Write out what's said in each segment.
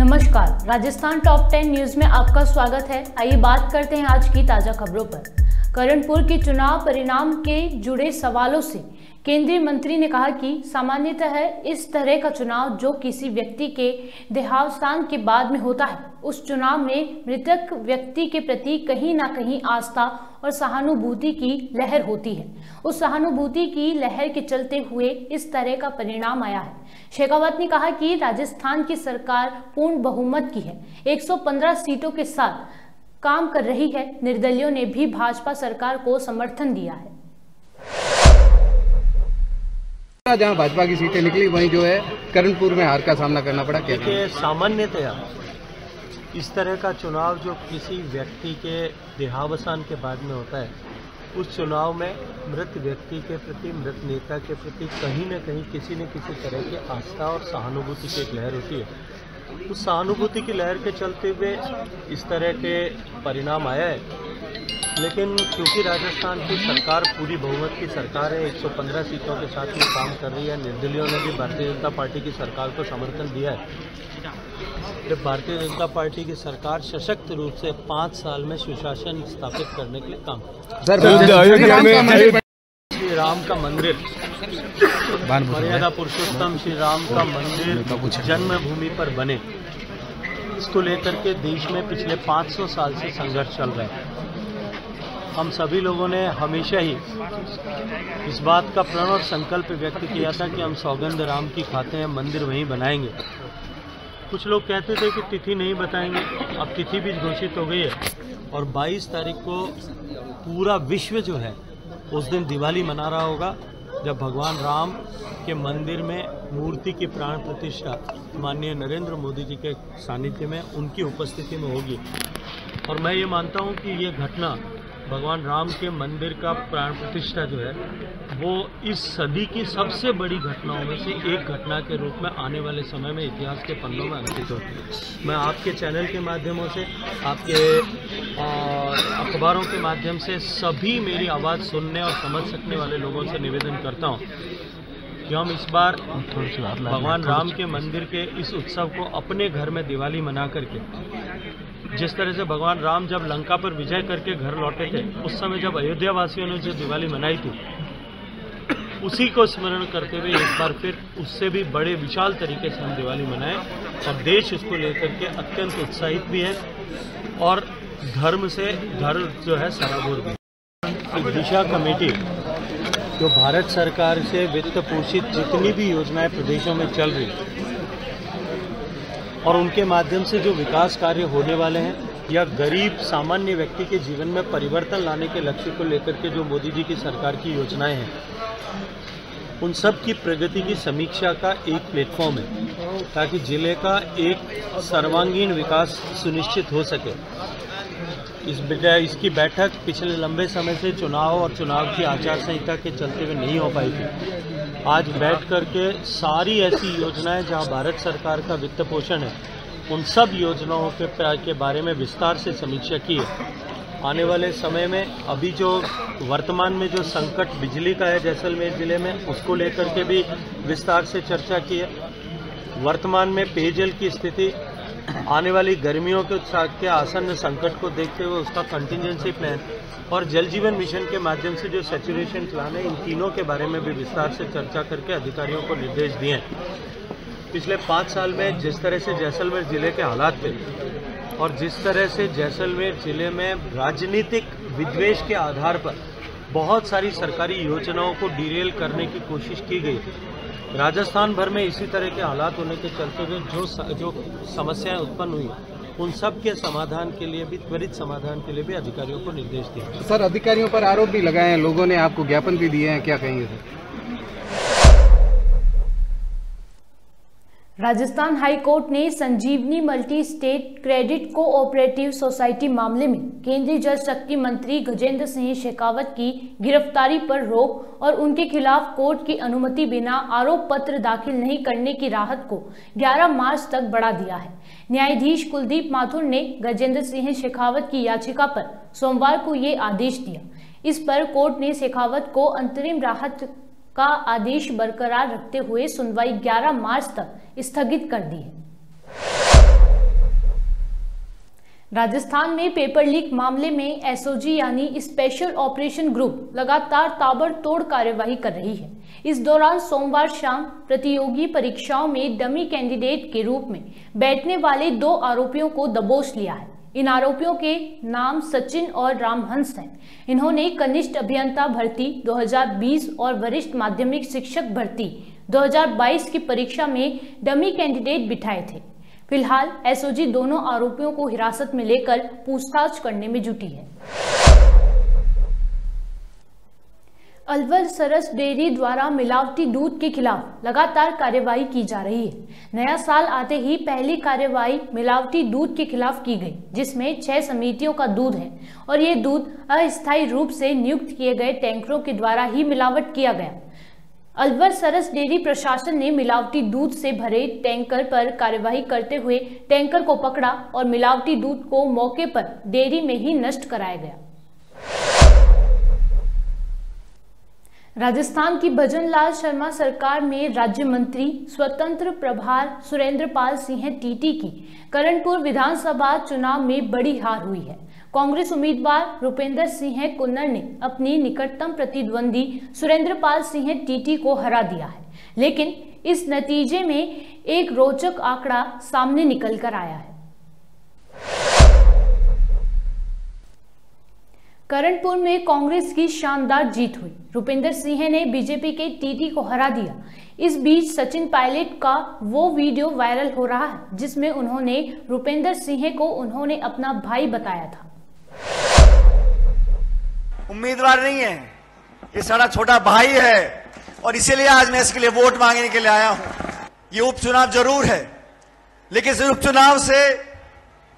नमस्कार, Rajasthan top 10 news में आपका स्वागत है। आइए बात करते हैं आज की ताजा खबरों पर। करणपुर के चुनाव परिणाम के जुड़े सवालों से केंद्रीय मंत्री ने कहा कि सामान्यतः इस तरह का चुनाव जो किसी व्यक्ति के देहावसान के बाद में होता है, उस चुनाव में मृतक व्यक्ति के प्रति कहीं ना कहीं आस्था और सहानुभूति की लहर होती है। उस सहानुभूति की लहर के चलते हुए इस तरह का परिणाम आया है। शेखावत ने कहा कि राजस्थान की सरकार पूर्ण बहुमत की है, 115 सीटों के साथ काम कर रही है। निर्दलियों ने भी भाजपा सरकार को समर्थन दिया है। जहां भाजपा की सीटें निकली वहीं जो है करणपुर में हार का सामना करना पड़ा। देखिए, सामान्यतया इस तरह का चुनाव जो किसी व्यक्ति के देहावसान के बाद में होता है, उस चुनाव में मृत व्यक्ति के प्रति, मृत नेता के प्रति कहीं न कहीं किसी न किसी तरह की आस्था और सहानुभूति की एक लहर होती है। उस सहानुभूति की लहर के चलते हुए इस तरह के परिणाम आया है। लेकिन क्योंकि राजस्थान की सरकार पूरी बहुमत की सरकार है, 115 सीटों के साथ में काम कर रही है, निर्दलियों ने भी भारतीय जनता पार्टी की सरकार को समर्थन दिया है। जब भारतीय जनता पार्टी की सरकार सशक्त रूप से 5 साल में सुशासन स्थापित करने के लिए काम श्री राम का मंदिर, मर्यादा पुरुषोत्तम श्री राम का मंदिर जन्मभूमि पर बने, इसको लेकर के देश में पिछले 500 साल से संघर्ष चल रहा है। हम सभी लोगों ने हमेशा ही इस बात का प्रण और संकल्प व्यक्त किया था कि हम सौगंध राम की खाते हैं, मंदिर वहीं बनाएंगे। कुछ लोग कहते थे कि तिथि नहीं बताएंगे, अब तिथि भी घोषित हो गई है और 22 तारीख को पूरा विश्व जो है उस दिन दिवाली मना रहा होगा, जब भगवान राम के मंदिर में मूर्ति की प्राण प्रतिष्ठा माननीय नरेंद्र मोदी जी के सानिध्य में, उनकी उपस्थिति में होगी। और मैं ये मानता हूँ कि ये घटना भगवान राम के मंदिर का प्राण प्रतिष्ठा जो है वो इस सदी की सबसे बड़ी घटनाओं में से एक घटना के रूप में आने वाले समय में इतिहास के पन्नों में अंकित होती है। मैं आपके चैनल के माध्यमों से, आपके अखबारों के माध्यम से सभी मेरी आवाज़ सुनने और समझ सकने वाले लोगों से निवेदन करता हूँ कि हम इस बार भगवान राम के मंदिर के इस उत्सव को अपने घर में दिवाली मना करके, जिस तरह से भगवान राम जब लंका पर विजय करके घर लौटे थे, उस समय जब अयोध्या वासियों ने जो दिवाली मनाई थी, उसी को स्मरण करते हुए एक बार फिर उससे भी बड़े विशाल तरीके से हम दिवाली मनाएं। और देश इसको लेकर के अत्यंत उत्साहित भी है और धर्म से धर्म जो है सराबोर भी। दिशा कमेटी जो भारत सरकार से वित्त पोषित जितनी भी योजनाएं प्रदेशों में चल रही और उनके माध्यम से जो विकास कार्य होने वाले हैं या गरीब सामान्य व्यक्ति के जीवन में परिवर्तन लाने के लक्ष्य को लेकर के जो मोदी जी की सरकार की योजनाएं हैं, उन सब की प्रगति की समीक्षा का एक प्लेटफॉर्म है, ताकि जिले का एक सर्वांगीण विकास सुनिश्चित हो सके। इसकी बैठक पिछले लंबे समय से चुनाव और चुनाव की आचार संहिता के चलते हुए नहीं हो पाई थी। आज बैठ करके सारी ऐसी योजनाएं जहां भारत सरकार का वित्त पोषण है, उन सब योजनाओं के बारे में विस्तार से समीक्षा की है। आने वाले समय में अभी जो वर्तमान में जो संकट बिजली का है जैसलमेर जिले में, उसको लेकर के भी विस्तार से चर्चा की है। वर्तमान में पेयजल की स्थिति, आने वाली गर्मियों के आसन्न संकट को देखते हुए उसका कंटिजेंसी प्लान और जल जीवन मिशन के माध्यम से जो सैचुरेशन प्लान है, इन तीनों के बारे में भी विस्तार से चर्चा करके अधिकारियों को निर्देश दिए हैं। पिछले 5 साल में जिस तरह से जैसलमेर जिले के हालात थे और जिस तरह से जैसलमेर जिले में राजनीतिक विद्वेष के आधार पर बहुत सारी सरकारी योजनाओं को डिरेल करने की कोशिश की गई, राजस्थान भर में इसी तरह के हालात होने के चलते हुए जो समस्याएं उत्पन्न हुई, उन सब के समाधान के लिए भी, त्वरित समाधान के लिए भी अधिकारियों को निर्देश दिए। सर, अधिकारियों पर आरोप भी लगाए हैं, लोगों ने आपको ज्ञापन भी दिए हैं, क्या कहेंगे सर? राजस्थान हाई कोर्ट ने Sanjivani multi state credit cooperative society मामले में केंद्रीय जल शक्ति मंत्री गजेंद्र सिंह शेखावत की गिरफ्तारी पर रोक और उनके खिलाफ कोर्ट की अनुमति बिना आरोप पत्र दाखिल नहीं करने की राहत को 11 मार्च तक बढ़ा दिया है। न्यायाधीश कुलदीप माथुर ने गजेंद्र सिंह शेखावत की याचिका पर सोमवार को ये आदेश दिया। इस पर कोर्ट ने शेखावत को अंतरिम राहत का आदेश बरकरार रखते हुए सुनवाई 11 मार्च तक स्थगित कर दी है। राजस्थान में पेपर लीक मामले में एसओजी यानी स्पेशल ऑपरेशन ग्रुप लगातार ताबड़तोड़ कार्यवाही कर रही है। इस दौरान सोमवार शाम प्रतियोगी परीक्षाओं में डमी कैंडिडेट के रूप में बैठने वाले 2 आरोपियों को दबोच लिया है। इन आरोपियों के नाम सचिन और रामहंस हैं। इन्होंने कनिष्ठ अभियंता भर्ती 2020 और वरिष्ठ माध्यमिक शिक्षक भर्ती 2022 की परीक्षा में डमी कैंडिडेट बिठाए थे। फिलहाल एसओजी दोनों आरोपियों को हिरासत में लेकर पूछताछ करने में जुटी है। अलवर सरस डेयरी द्वारा मिलावटी दूध के खिलाफ लगातार कार्यवाही की जा रही है। नया साल आते ही पहली कार्यवाही मिलावटी दूध के खिलाफ की गई, जिसमें 6 समितियों का दूध है और ये दूध अस्थायी रूप से नियुक्त किए गए टैंकरों के द्वारा ही मिलावट किया गया। अलवर सरस डेयरी प्रशासन ने मिलावटी दूध से भरे टैंकर पर कार्यवाही करते हुए टैंकर को पकड़ा और मिलावटी दूध को मौके पर डेयरी में ही नष्ट कराया गया। राजस्थान की भजन लाल शर्मा सरकार में राज्य मंत्री स्वतंत्र प्रभार सुरेंद्र पाल सिंह टीटी की करणपुर विधानसभा चुनाव में बड़ी हार हुई है। कांग्रेस उम्मीदवार रुपेंद्र सिंह कुन्नर ने अपनी निकटतम प्रतिद्वंदी सुरेंद्र पाल सिंह टीटी को हरा दिया है, लेकिन इस नतीजे में एक रोचक आंकड़ा सामने निकल कर आया है। करणपुर में कांग्रेस की शानदार जीत हुई। रुपेंद्र सिंह ने बीजेपी के टीटी को हरा दिया। इस बीच सचिन पायलट का वो वीडियो वायरल हो रहा है जिसमें उन्होंने रुपेंद्र सिंह को उन्होंने अपना भाई बताया था। उम्मीदवार नहीं है, ये सारा छोटा भाई है और इसीलिए आज मैं इसके लिए वोट मांगने के लिए आया हूं। ये उपचुनाव जरूर है, लेकिन इस उपचुनाव से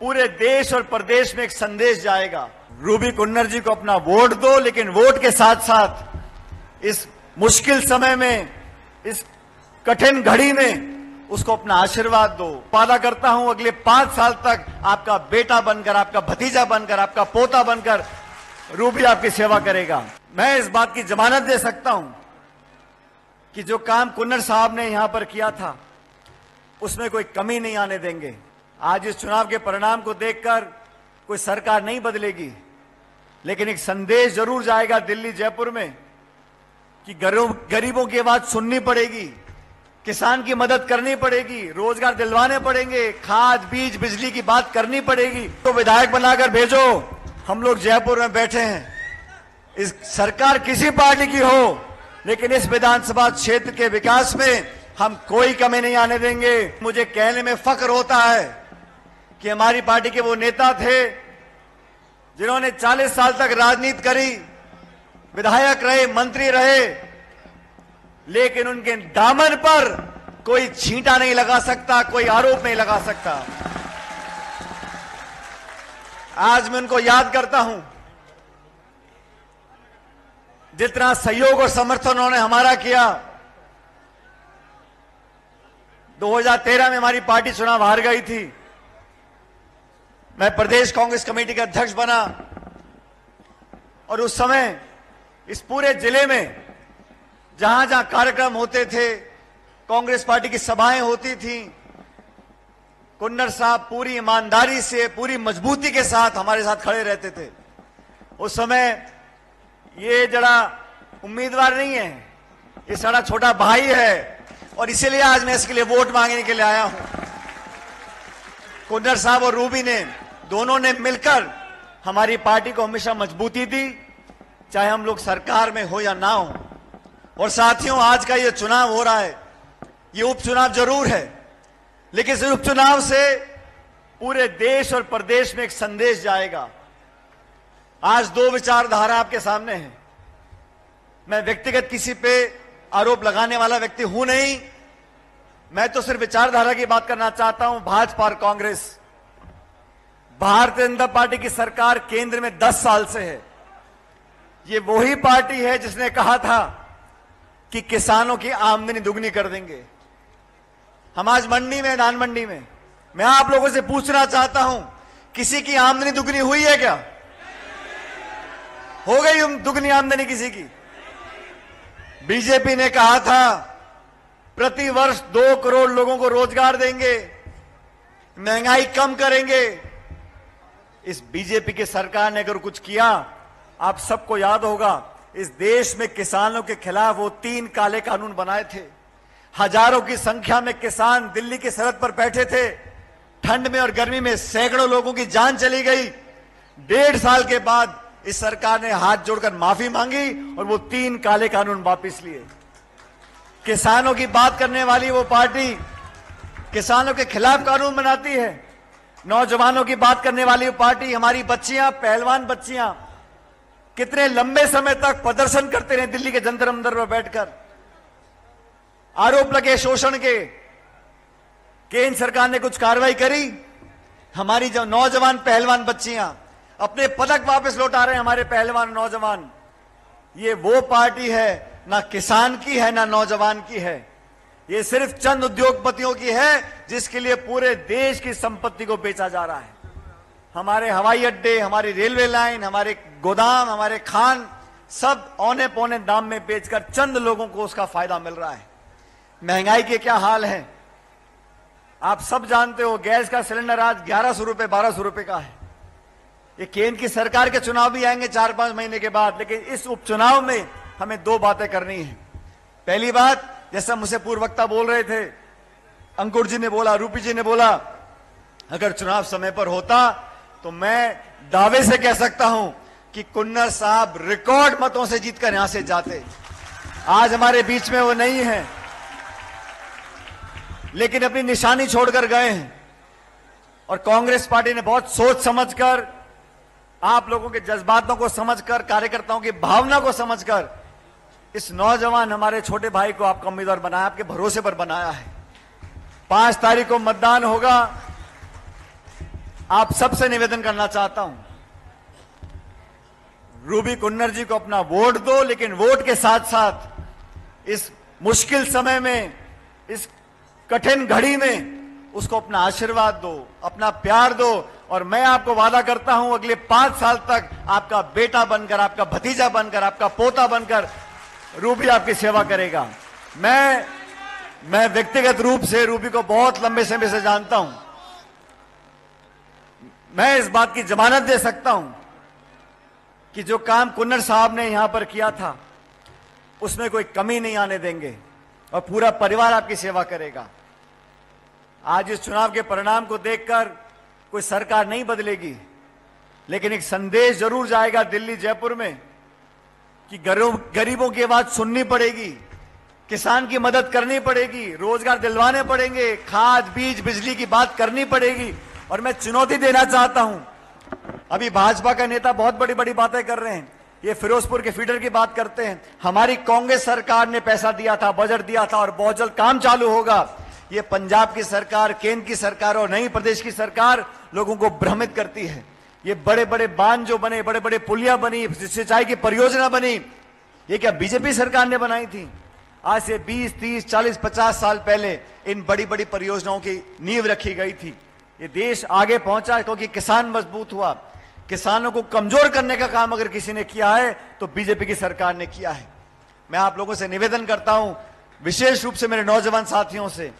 पूरे देश और प्रदेश में एक संदेश जाएगा। रूबी कुन्नर जी को अपना वोट दो, लेकिन वोट के साथ साथ इस मुश्किल समय में, इस कठिन घड़ी में उसको अपना आशीर्वाद दो। वादा करता हूं अगले 5 साल तक आपका बेटा बनकर, आपका भतीजा बनकर, आपका पोता बनकर रूबी आपकी सेवा करेगा। मैं इस बात की जमानत दे सकता हूं कि जो काम कुन्नर साहब ने यहां पर किया था उसमें कोई कमी नहीं आने देंगे। आज इस चुनाव के परिणाम को देखकर कोई सरकार नहीं बदलेगी, लेकिन एक संदेश जरूर जाएगा दिल्ली जयपुर में कि गरीबों की आवाज सुननी पड़ेगी, किसान की मदद करनी पड़ेगी, रोजगार दिलवाने पड़ेंगे, खाद बीज बिजली की बात करनी पड़ेगी। तो विधायक बनाकर भेजो। हम लोग जयपुर में बैठे हैं, इस सरकार किसी पार्टी की हो, लेकिन इस विधानसभा क्षेत्र के विकास में हम कोई कमी नहीं आने देंगे। मुझे कहने में फख्र होता है कि हमारी पार्टी के वो नेता थे जिन्होंने 40 साल तक राजनीति करी, विधायक रहे, मंत्री रहे, लेकिन उनके दामन पर कोई छींटा नहीं लगा सकता, कोई आरोप नहीं लगा सकता। आज मैं उनको याद करता हूं, जितना सहयोग और समर्थन उन्होंने हमारा किया। 2013 में हमारी पार्टी चुनाव हार गई थी, मैं प्रदेश कांग्रेस कमेटी का अध्यक्ष बना और उस समय इस पूरे जिले में जहां जहां कार्यक्रम होते थे, कांग्रेस पार्टी की सभाएं होती थी, कुन्नर साहब पूरी ईमानदारी से, पूरी मजबूती के साथ हमारे साथ खड़े रहते थे। उस समय ये जरा उम्मीदवार नहीं है, ये सारा छोटा भाई है और इसीलिए आज मैं इसके लिए वोट मांगने के लिए आया हूं। कुन्नर साहब और रूबी ने दोनों ने मिलकर हमारी पार्टी को हमेशा मजबूती दी, चाहे हम लोग सरकार में हो या ना हो। और साथियों, आज का ये चुनाव हो रहा है, ये उपचुनाव जरूर है, लेकिन इस उपचुनाव से पूरे देश और प्रदेश में एक संदेश जाएगा। आज 2 विचारधारा आपके सामने है। मैं व्यक्तिगत किसी पे आरोप लगाने वाला व्यक्ति हूं नहीं, मैं तो सिर्फ विचारधारा की बात करना चाहता हूं। भाजपा और कांग्रेस, भारतीय जनता पार्टी की सरकार केंद्र में 10 साल से है। ये वही पार्टी है जिसने कहा था कि किसानों की आमदनी दुगनी कर देंगे। हम आज मंडी में, धान मंडी में, मैं आप लोगों से पूछना चाहता हूं, किसी की आमदनी दुगनी हुई है क्या? हो गई दुगनी आमदनी किसी की? बीजेपी ने कहा था प्रति वर्ष 2 करोड़ लोगों को रोजगार देंगे, महंगाई कम करेंगे, इस बीजेपी की सरकार ने अगर कुछ किया, आप सबको याद होगा, इस देश में किसानों के खिलाफ वो 3 काले कानून बनाए थे। हजारों की संख्या में किसान दिल्ली की सरहद पर बैठे थे, ठंड में और गर्मी में सैकड़ों लोगों की जान चली गई। 1.5 साल के बाद इस सरकार ने हाथ जोड़कर माफी मांगी और वो 3 काले कानून वापस लिए। किसानों की बात करने वाली वो पार्टी किसानों के खिलाफ कानून बनाती है। नौजवानों की बात करने वाली वो पार्टी, हमारी बच्चियां, पहलवान बच्चियां कितने लंबे समय तक प्रदर्शन करते रहे दिल्ली के जंतर मंतर पर बैठकर। आरोप लगे शोषण के, केंद्र सरकार ने कुछ कार्रवाई करी? हमारी जो नौजवान पहलवान बच्चियां अपने पदक वापस लौटा रहे हैं, हमारे पहलवान नौजवान। ये वो पार्टी है, ना किसान की है ना नौजवान की है, ये सिर्फ चंद उद्योगपतियों की है, जिसके लिए पूरे देश की संपत्ति को बेचा जा रहा है। हमारे हवाई अड्डे, हमारी रेलवे लाइन, हमारे गोदाम, हमारे खान सब औने पौने दाम में बेचकर चंद लोगों को उसका फायदा मिल रहा है। महंगाई के क्या हाल है आप सब जानते हो। गैस का सिलेंडर आज 1100 रुपए 1200 रुपए का है। ये केंद्र की सरकार के चुनाव भी आएंगे 4-5 महीने के बाद, लेकिन इस उपचुनाव में हमें 2 बातें करनी है। पहली बात, जैसा मुझसे पूर्व वक्ता बोल रहे थे, अंकुर जी ने बोला, रूपी जी ने बोला, अगर चुनाव समय पर होता तो मैं दावे से कह सकता हूं कि कुन्नर साहब रिकॉर्ड मतों से जीतकर यहां से जाते। आज हमारे बीच में वो नहीं है, लेकिन अपनी निशानी छोड़कर गए हैं। और कांग्रेस पार्टी ने बहुत सोच समझकर, आप लोगों के जज्बातों को समझकर, कार्यकर्ताओं की भावना को समझकर इस नौजवान हमारे छोटे भाई को आपका उम्मीदवार बनाया, आपके भरोसे पर बनाया है। 5 तारीख को मतदान होगा। आप सबसे निवेदन करना चाहता हूं, रूबी कुन्नर जी को अपना वोट दो, लेकिन वोट के साथ साथ इस मुश्किल समय में, इस कठिन घड़ी में उसको अपना आशीर्वाद दो, अपना प्यार दो। और मैं आपको वादा करता हूं, अगले 5 साल तक आपका बेटा बनकर, आपका भतीजा बनकर, आपका पोता बनकर रूबी आपकी सेवा करेगा। मैं व्यक्तिगत रूप से रूबी को बहुत लंबे समय से जानता हूं। मैं इस बात की जमानत दे सकता हूं कि जो काम कुन्नर साहब ने यहां पर किया था, उसमें कोई कमी नहीं आने देंगे और पूरा परिवार आपकी सेवा करेगा। आज इस चुनाव के परिणाम को देखकर कोई सरकार नहीं बदलेगी, लेकिन एक संदेश जरूर जाएगा दिल्ली, जयपुर में कि गरीबों की आवाज सुननी पड़ेगी, किसान की मदद करनी पड़ेगी, रोजगार दिलवाने पड़ेंगे, खाद, बीज, बिजली की बात करनी पड़ेगी। और मैं चुनौती देना चाहता हूं, अभी भाजपा का नेता बहुत बड़ी बड़ी बातें कर रहे हैं, ये फिरोजपुर के फीडर की बात करते हैं। हमारी कांग्रेस सरकार ने पैसा दिया था, बजट दिया था और बहुत जल्द काम चालू होगा। ये पंजाब की सरकार, केंद्र की सरकार और नई प्रदेश की सरकार लोगों को भ्रमित करती है। ये बड़े बड़े बांध जो बने, बड़े बड़े पुलिया बनी, सिंचाई की परियोजना बनी, ये क्या बीजेपी सरकार ने बनाई थी? आज से 20, 30, 40, 50 साल पहले इन बड़ी बड़ी परियोजनाओं की नींव रखी गई थी। ये देश आगे पहुंचा क्योंकि किसान मजबूत हुआ। किसानों को कमजोर करने का काम अगर किसी ने किया है तो बीजेपी की सरकार ने किया है। मैं आप लोगों से निवेदन करता हूं, विशेष रूप से मेरे नौजवान साथियों से,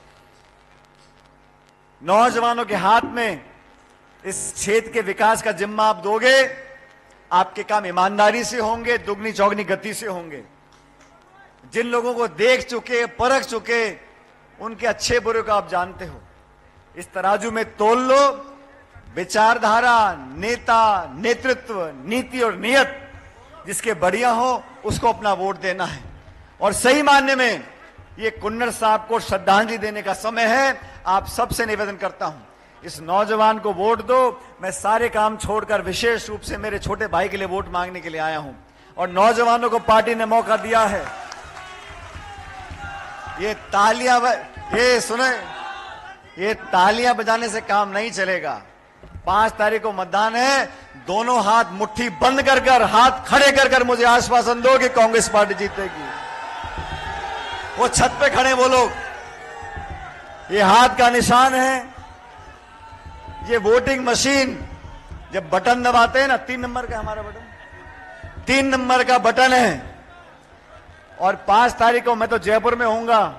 नौजवानों के हाथ में इस क्षेत्र के विकास का जिम्मा आप दोगे, आपके काम ईमानदारी से होंगे, दुगनी चौगनी गति से होंगे। जिन लोगों को देख चुके, परख चुके, उनके अच्छे बुरे को आप जानते हो। इस तराजू में तोल लो, विचारधारा, नेता, नेतृत्व, नीति और नियत जिसके बढ़िया हो उसको अपना वोट देना है। और सही मानने में ये कुन्नर साहब को श्रद्धांजलि देने का समय है। आप सबसे निवेदन करता हूं, इस नौजवान को वोट दो। मैं सारे काम छोड़कर विशेष रूप से मेरे छोटे भाई के लिए वोट मांगने के लिए आया हूं। और नौजवानों को पार्टी ने मौका दिया है। ये तालियां बजाने से काम नहीं चलेगा। 5 तारीख को मतदान है। दोनों हाथ मुट्ठी बंद कर हाथ खड़े कर मुझे आश्वासन दो कि कांग्रेस पार्टी जीतेगी। वो छत पे खड़े वो लोग, ये हाथ का निशान है। ये वोटिंग मशीन जब बटन दबाते हैं ना, 3 नंबर का हमारा बटन, 3 नंबर का बटन है। और 5 तारीख को मैं तो जयपुर में होऊंगा,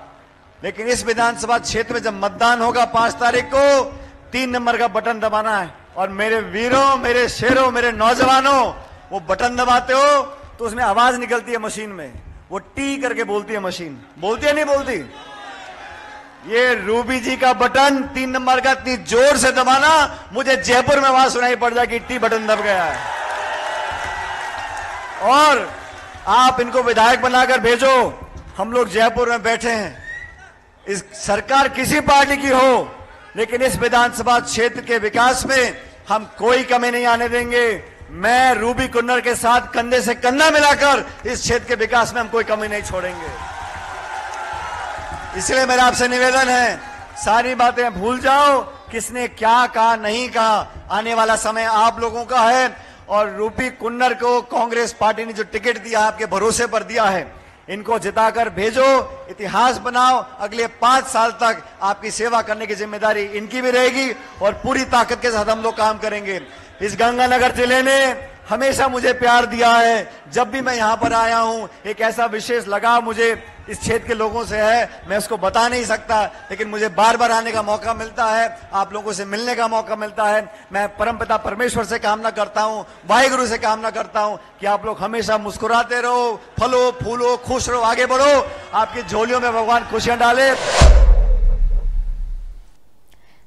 लेकिन इस विधानसभा क्षेत्र में जब मतदान होगा 5 तारीख को, 3 नंबर का बटन दबाना है और मेरे वीरों, मेरे शेरों, मेरे नौजवानों, वो बटन दबाते हो तो उसमें आवाज निकलती है मशीन में, वो टी करके बोलती है मशीन, बोलती है नहीं बोलती? ये रूबी जी का बटन 3 नंबर का इतनी जोर से दबाना, मुझे जयपुर में आवाज सुनाई पड़ जाए कि टी बटन दब गया है। और आप इनको विधायक बनाकर भेजो। हम लोग जयपुर में बैठे हैं, इस सरकार किसी पार्टी की हो, लेकिन इस विधानसभा क्षेत्र के विकास में हम कोई कमी नहीं आने देंगे। मैं रूबी कुन्नर के साथ कंधे से कंधा मिलाकर इस क्षेत्र के विकास में हम कोई कमी नहीं छोड़ेंगे। इसलिए मेरा आपसे निवेदन है, सारी बातें भूल जाओ, किसने क्या कहा नहीं कहा, आने वाला समय आप लोगों का है। और रूबी कुन्नर को कांग्रेस पार्टी ने जो टिकट दिया, आपके भरोसे पर दिया है, इनको जिताकर भेजो, इतिहास बनाओ। अगले 5 साल तक आपकी सेवा करने की जिम्मेदारी इनकी भी रहेगी और पूरी ताकत के साथ हम लोग काम करेंगे। इस गंगानगर जिले ने हमेशा मुझे प्यार दिया है। जब भी मैं यहां पर आया हूं, एक ऐसा विशेष लगाव मुझे इस क्षेत्र के लोगों से है, मैं उसको बता नहीं सकता, लेकिन मुझे बार बार आने का मौका मिलता है, आप लोगों से मिलने का मौका मिलता है। मैं परमपिता परमेश्वर से कामना करता हूं, वाहिगुरु से कामना करता हूं कि आप लोग हमेशा मुस्कुराते रहो, फलो फूलो, खुश रहो, आगे बढ़ो, आपकी झोलियों में भगवान खुशियां डाले।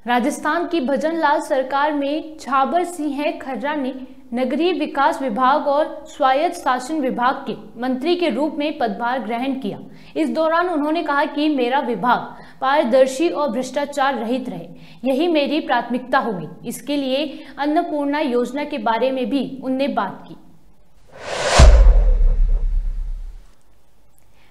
राजस्थान की भजनलाल सरकार में झाबर सिंह खर्रा ने नगरीय विकास विभाग और स्वायत्त शासन विभाग के मंत्री के रूप में पदभार ग्रहण किया। इस दौरान उन्होंने कहा कि मेरा विभाग पारदर्शी और भ्रष्टाचार रहित रहे, यही मेरी प्राथमिकता होगी। इसके लिए अन्नपूर्णा योजना के बारे में भी उनने बात की।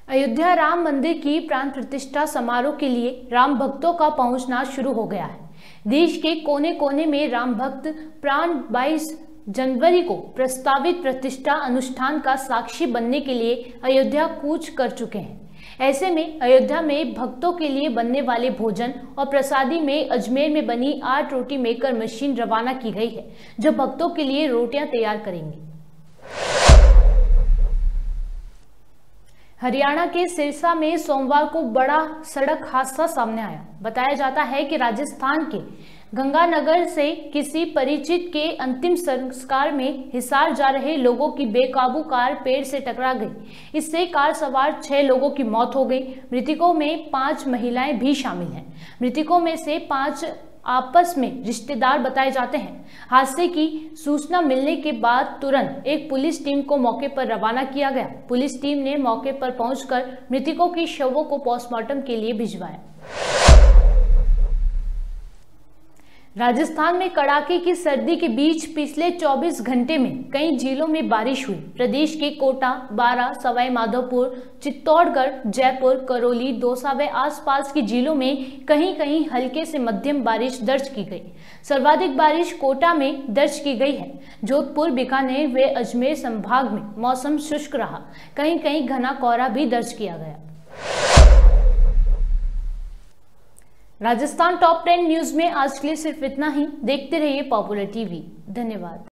अयोध्या राम मंदिर की प्राण प्रतिष्ठा समारोह के लिए राम भक्तों का पहुंचना शुरू हो गया है। देश के कोने कोने में राम भक्त प्राण 22 जनवरी को प्रस्तावित प्रतिष्ठा अनुष्ठान का साक्षी बनने के लिए अयोध्या कूच कर चुके हैं। ऐसे में अयोध्या में भक्तों के लिए बनने वाले भोजन और प्रसादी में अजमेर में बनी 8 रोटी मेकर मशीन रवाना की गई है, जो भक्तों के लिए रोटियां तैयार करेंगी। हरियाणा के सिरसा में सोमवार को बड़ा सड़क हादसा सामने आया। बताया जाता है कि राजस्थान के गंगानगर से किसी परिचित के अंतिम संस्कार में हिसार जा रहे लोगों की बेकाबू कार पेड़ से टकरा गई। इससे कार सवार 6 लोगों की मौत हो गई। मृतकों में 5 महिलाएं भी शामिल हैं। मृतकों में से 5 आपस में रिश्तेदार बताए जाते हैं। हादसे की सूचना मिलने के बाद तुरंत एक पुलिस टीम को मौके पर रवाना किया गया। पुलिस टीम ने मौके पर पहुंचकर मृतकों के शवों को पोस्टमार्टम के लिए भिजवाया। राजस्थान में कड़ाके की सर्दी के बीच पिछले 24 घंटे में कई जिलों में बारिश हुई। प्रदेश के कोटा, बारां, सवाई माधोपुर, चित्तौड़गढ़, जयपुर, करौली, दौसा व आसपास के जिलों में कहीं कहीं हल्के से मध्यम बारिश दर्ज की गई। सर्वाधिक बारिश कोटा में दर्ज की गई है। जोधपुर, बीकानेर व अजमेर संभाग में मौसम शुष्क रहा। कहीं कहीं घना कोहरा भी दर्ज किया गया। राजस्थान टॉप 10 न्यूज में आज के लिए सिर्फ इतना ही। देखते रहिए पॉपुलर टीवी। धन्यवाद।